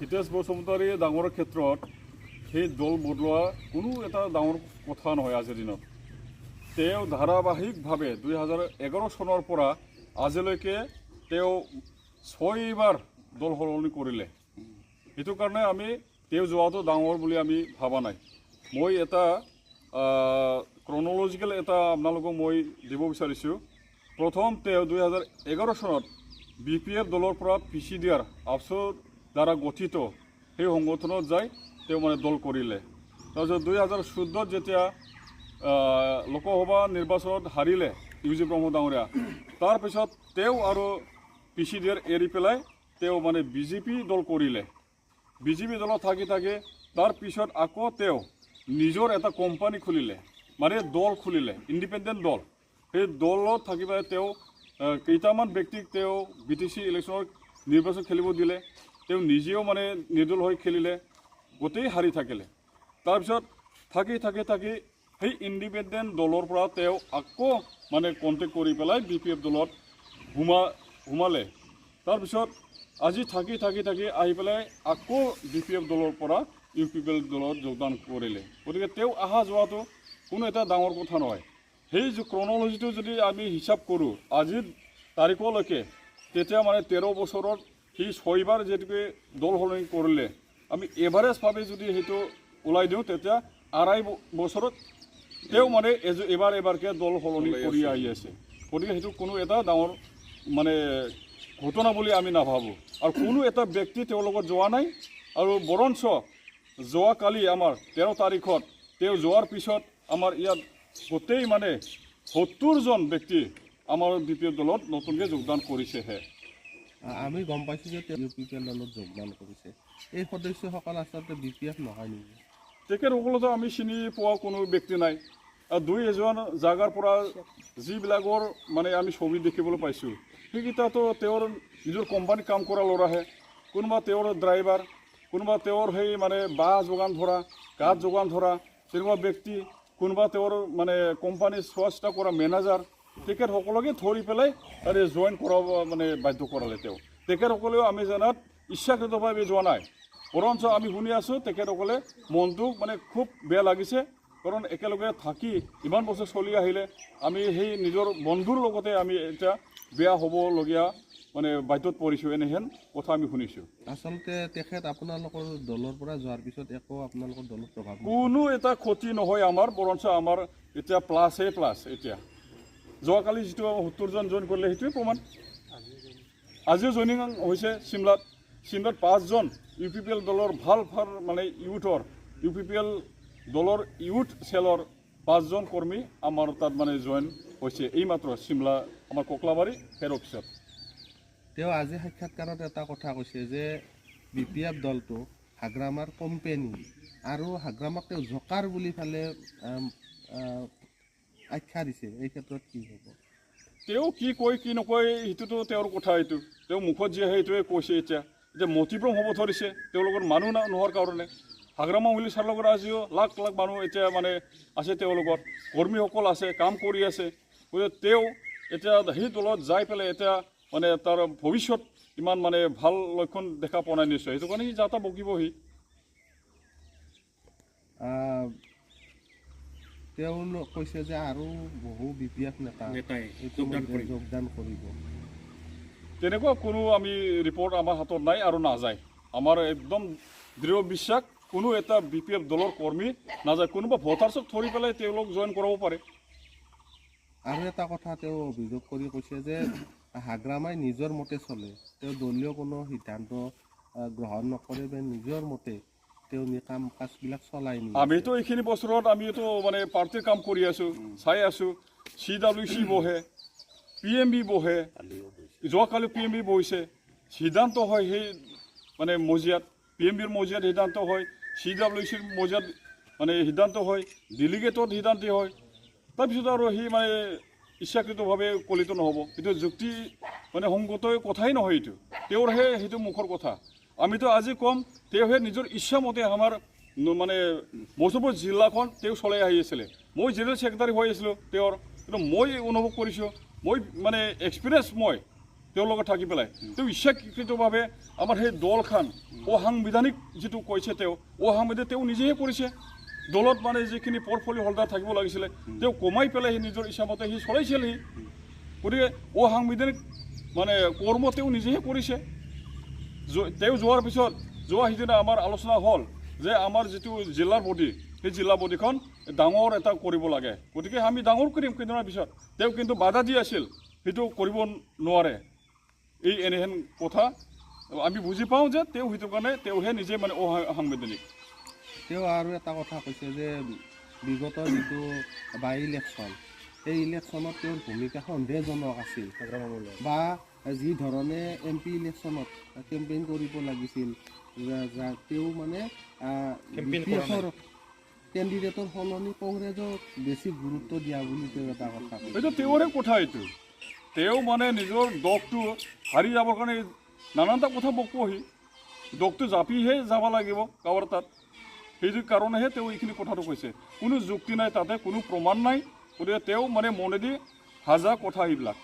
হিতেশ বসুমতাৰী ডাঙৰ ক্ষেত্ৰত সেই দল বদলোৱা কোনো এটা ডাঙৰ কথা নহয় আজিৰ দিনত। তেওঁ ধাৰাবাহিকভাৱে 2011 চনৰ পৰা আজিলৈকে তেওঁ 6 বাৰ দল সলনি কৰিলে। সেইটো কাৰণে আমি তেওঁ যোৱাটো ডাঙৰ বুলি আমি ভাবা নাই। মই এটা ক্ৰনলজিকেল এটা আপোনালোকক মই দিব বিচাৰিছোঁ। প্ৰথম তেওঁ 2011 চনত BPF দলৰ পৰা PCDR আফছৰ দ্বাৰা গঠিত সেই সংগঠনত যাই তেওঁ মানে দল কৰিলে। তাৰপিছত 2014 যেতিয়া লোকসভা নিৰ্বাচনত হাৰিলে UG ব্ৰহ্ম ডাঙৰীয়া, তাৰপিছত তেওঁ আৰু PCDR এৰি পেলাই তেওঁ মানে BJP দল কৰিলে। BJP দলত থাকি তাৰপিছত আকৌ তেওঁ নিজৰ এটা কোম্পানী খুলিলে, মানে দল খুলিলে, ইণ্ডিপেণ্ডেণ্ট দল। সেই দলত থাকি পেলাই তেওঁ কেইটামান ব্যক্তিক তেওঁ BTC ইলেকশ্যনৰ নিৰ্বাচন খেলিব দিলে। তেওঁ নিজেও মানে নিৰ্দল হৈ খেলিলে, গোটেই হাৰি থাকিলে। তাৰপিছত থাকি সেই ইণ্ডিপেণ্ডেণ্ট দলৰ পৰা তেওঁ আকৌ মানে কণ্টেক্ট কৰি পেলাই BPF দলত সোমালে। তাৰপিছত আজি থাকি আহি পেলাই আকৌ BPF দলৰ পৰা UPPL দলত যোগদান কৰিলে। গতিকে তেওঁ অহা যোৱাটো কোনো এটা ডাঙৰ কথা নহয়। সেই ক্ৰনলজিটো যদি আমি হিচাপ কৰোঁ আজিৰ তাৰিখলৈকে, তেতিয়া মানে 13 বছৰত সি 6 বাৰ যেনেকৈ দল সলনি কৰিলে, আমি এভাৰেজভাৱে যদি সেইটো ওলাই দিওঁ তেতিয়া 2.5 বছৰত তেওঁ মানে এবাৰকৈ দল সলনি কৰি আহি আছে। গতিকে সেইটো কোনো এটা ডাঙৰ মানে ঘটনা বুলি আমি নাভাবোঁ। আৰু কোনো এটা ব্যক্তি তেওঁৰ লগত যোৱা নাই। আৰু বৰঞ্চ যোৱাকালি আমাৰ 13 তাৰিখত তেওঁ যোৱাৰ পিছত আমাৰ ইয়াত গোটেই মানে 70জন ব্যক্তি আমাৰ BPF দলত নতুনকৈ যোগদান কৰিছেহে। আমি গম পাইছোঁ যে তেওঁ UPPL দলত যোগদান কৰিছে। এই সদস্যসকল আচলতে BPF নহয় নেকি? তেখেতসকলতো আমি চিনি পোৱা কোনো ব্যক্তি নাই। আৰু 2-এজন জাগাৰ পৰা যিবিলাকৰ মানে আমি ছবি দেখিবলৈ পাইছোঁ, সেইকেইটাতো তেওঁৰ নিজৰ কোম্পানীত কাম কৰা ল'ৰাহে। কোনোবা তেওঁৰ ড্ৰাইভাৰ, কোনোবা তেওঁৰ সেই মানে বাঁহ যোগান ধৰা, কাঠ যোগান ধৰা তেনেকুৱা ব্যক্তি, কোনোবা তেওঁৰ মানে কোম্পানীৰ চোৱা চিতা কৰা মেনেজাৰ। তেখেতসকলকে ধৰি পেলাই আৰু জইন কৰাব মানে বাধ্য কৰালে তেওঁ। তেখেতসকলেও আমি জনাত ইচ্ছাকৃতভাৱে যোৱা নাই। বৰঞ্চ আমি শুনি আছোঁ তেখেতসকলে মনটো মানে খুব বেয়া লাগিছে। কাৰণ একেলগে থাকি ইমান বছৰ চলি আহিলে, আমি সেই নিজৰ বন্ধুৰ লগতে আমি এতিয়া বেয়া হ'বলগীয়া মানে বাধ্যত পৰিছোঁ, এনেহেন কথা আমি শুনিছোঁ। আচলতে তেখেত আপোনালোকৰ দলৰ পৰা যোৱাৰ পিছত একো আপোনালোকৰ দলত প্ৰভাৱ কোনো এটা ক্ষতি নহয় আমাৰ, বৰঞ্চ আমাৰ এতিয়া প্লাছ। এতিয়া যোৱাকালি যিটো 70জন জইন কৰিলে সেইটোৱে প্ৰমাণ। আজিও জইনিং হৈছে চিমলাত 5জন UPPL দলৰ ভাল মানে ইউথৰ UPPL দলৰ ইউথ চেলৰ 5জন কৰ্মী আমাৰ তাত মানে জইন হৈছে এইমাত্ৰ চিমলা আমাৰ ককলাবাৰী হেড অফিচত। তেওঁ আজি সাক্ষাৎকাৰত এটা কথা কৈছে যে BPF দলটো হাগ্ৰামাৰ কোম্পানী আৰু হাগ্ৰামাক তেওঁ জকাৰ বুলি ফালে আখ্যা দিছে। এই ক্ষেত্ৰত কি হ'ব? তেওঁ কি কয় কি নকয় সেইটোতো তেওঁৰ কথা। এইটো তেওঁ মুখত যি আহে সেইটোৱে কৈছে। এতিয়া মতিভ্ৰম হ'ব ধৰিছে তেওঁলোকৰ মানুহ নোহোৱাৰ কাৰণে। হাগ্ৰামা হুইলিচাৰ লগত আজিও লাখ মানুহ এতিয়া মানে আছে, তেওঁলোকৰ কৰ্মীসকল আছে, কাম কৰি আছে। গতিকে তেওঁ এতিয়া সেই দলত যাই পেলাই এতিয়া মানে তাৰ ভৱিষ্যত ইমান মানে ভাল লক্ষণ দেখা পোৱা নাই নিশ্চয়। সেইটো কাৰণে সি যাতা বকিবহি। তেওঁ কৈছে যে আৰু বহু BPF নেতাই যোগদান কৰিব। তেনেকুৱা কোনো আমি ৰিপৰ্ট আমাৰ হাতত নাই আৰু নাযায়। আমাৰ একদম দৃঢ় বিশ্বাস, কোনো এটা BPF দলৰ কৰ্মী নাযায়। কোনোবা ভোটাৰ্ছক ধৰি পেলাই তেওঁলোক জইন কৰাব পাৰে। আৰু এটা কথা তেওঁ অভিযোগ কৰি কৈছে যে হাগ্ৰামাই নিজৰ মতে চলে, তেওঁ দলীয় কোনো সিদ্ধান্ত গ্ৰহণ নকৰে বা নিজৰ মতে তেওঁ কাম কাজবিলাক চলাই নি। আমিতো এইখিনি বছৰত আমিতো মানে পাৰ্টিৰ কাম কৰি আছোঁ, চাই আছোঁ। CWC বহে, PMB বহে, যোৱাকালি PMB বহিছে। সিদ্ধান্ত হয় সেই মানে মজিয়াত, PMBৰ মজিয়াত সিদ্ধান্ত হয়, CWCৰ মজিয়াত মানে সিদ্ধান্ত হয়, ডেলিগেটত সিদ্ধান্ত হয়। তাৰপিছত আৰু সি মানে ইচ্ছাকৃতভাৱে কলিত নহ'ব। এইটো যুক্তি মানে সংগত কথাই নহয়। এইটো তেওঁৰহে সেইটো মুখৰ কথা। আমিতো আজি ক'ম তেওঁহে নিজৰ ইচ্ছামতে আমাৰ মানে মৌচুমপুৰ জিলাখন তেওঁ চলাই আহি আছিলে। মই জেনেৰেল ছেক্ৰেটাৰী হৈ আছিলোঁ তেওঁৰ, কিন্তু মই অনুভৱ কৰিছোঁ, মই মানে এক্সপিৰিয়েঞ্চ তেওঁৰ লগত থাকি পেলাই তেওঁ ইচ্ছাকৃতভাৱে আমাৰ সেই দলখন অসাংবিধানিক যিটো কৈছে তেওঁ অসাংবিধানিক তেওঁ নিজেহে কৰিছে দলত মানে যিখিনি পৰ্টফলিঅ' হোল্ডাৰ থাকিব লাগিছিলে তেওঁ কমাই পেলাই নিজৰ ইচ্ছামতে সি চলাইছিল সি গতিকে অসাংবিধানিক মানে কৰ্ম তেওঁ নিজেহে কৰিছে তেওঁ যোৱাৰ পিছত যোৱা সিদিনা আমাৰ আলোচনা হ'ল যে আমাৰ যিটো জিলাৰ বডি সেই জিলা বডিখন ডাঙৰ এটা কৰিব লাগে গতিকে আমি ডাঙৰ কৰিম কেইদিনৰ পিছত তেওঁ কিন্তু বাধা দি আছিল সেইটো কৰিব নোৱাৰে এই এনেহেন কথা আমি বুজি পাওঁ যে তেওঁ সেইটো কাৰণে তেওঁহে নিজে মানে অসাংবিধানিক তেওঁ আৰু এটা কথা কৈছে যে বিগত যিটো বাই ইলেকশ্যন সেই ইলেকশ্যনত তেওঁৰ ভূমিকা সন্দেহজনক আছিল বা যি ধৰণে MP ইলেকশ্যনত কেম্পেইন কৰিব লাগিছিল তেওঁ মানে BPF-ৰ কেণ্ডিডেটৰ সলনি কংগ্ৰেছক বেছি গুৰুত্ব দিয়া বুলি তেওঁ এটা কথা কৈছে এইটো তেওঁৰে কথা এইটো তেওঁ মানে নিজৰ দলটো হাৰি যাবৰ কাৰণে নানানটা কথা বকহি দলটো জাপিহে যাব লাগিব কাৰোবাৰ তাত সেইটো কাৰণেহে তেওঁ এইখিনি কথাটো কৈছে কোনো যুক্তি নাই তাতে কোনো প্ৰমাণ নাই গতিকে তেওঁ মানে মনেদি হাজা কথা এইবিলাক